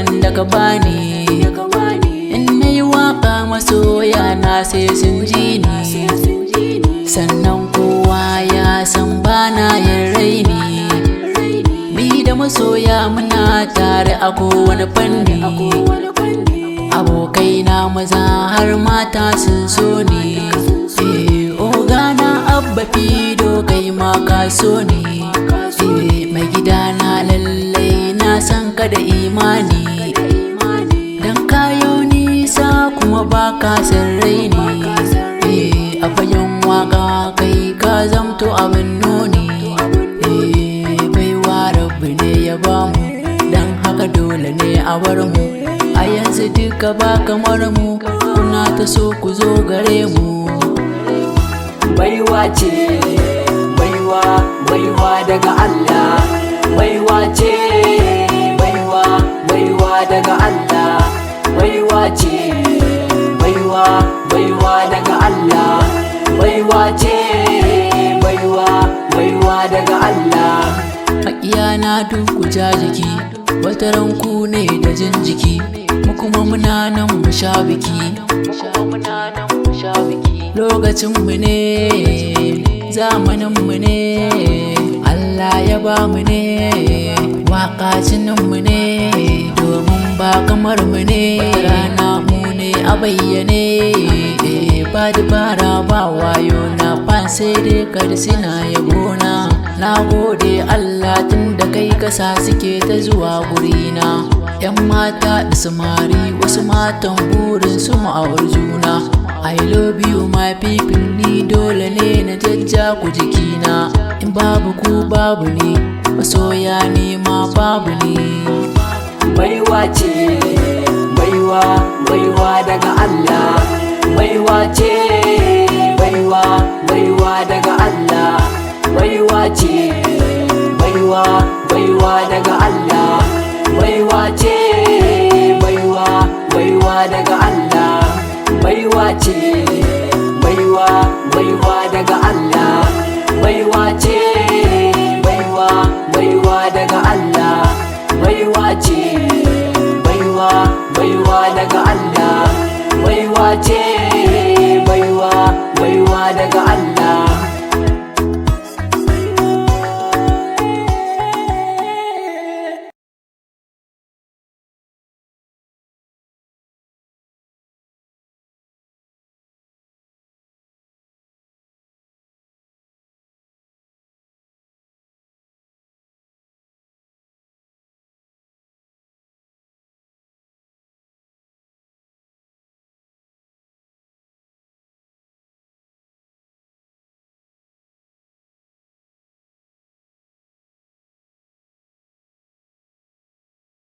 nan da ka bani. In nayi waka masoya na sai sun ji ni, sannan kowa ya san bana yin raini. Ni da masoya muna tare a kowane fanni, abokaina maza har mata sun so ni. Ogana Abba Fido kai ma ka so ni. Mai gidana lallai na san ka da imani, dan kayo nisa kuma baka san raini. A fagen waka kai ka zamto abin nuni. Baiwa Rabbi ne ya bamu, dan haka dole ne a bar mu. A yanzu duka ba kamar mu, kuna ta so ku zo gare mu. Baiwa ce, baiwa, baiwa daga Allah. Baiwa ce, baiwa, baiwa daga Allah. Baiwa ce, baiwa, baiwa daga Allah. Baiwa ce, baiwa, baiwa daga Allah. Maƙiyana duk ku ja jiki, wataran ku ne da jin jiki. Mu kuma muna nan mu sha biki, lokacinmu ne, zamaninmu ne, Allah ya ba mu ne. Waƙa jininmu ne, domin ba kamar mu ne. Rana mu ne a bayyane, ba dabara ba wayo na fan sai dai karsina ya gona. Na gode Allah tun da kai kasa suke ta zuwa gurina. Yan mata da samari wasu matan burin su ma'awar juna. I love you my people, ni dole ne na jajja ku jikina. In babu ku babu ni, masoya ni ma babu ni. Baiwa ce, baiwa, baiwa daga Allah. Baiwa ce, baiwa, baiwa daga Allah. Baiwa ce, baiwa, baiwa daga Allah. Baiwa ce, baiwa, baiwa daga Allah. Baiwa ce, baiwa, baiwa daga Allah. Baiwa ce, baiwa, baiwa daga Allah. Baiwa ce, baiwa, baiwa daga Allah. Baiwa ce, baiwa, baiwa daga Allah.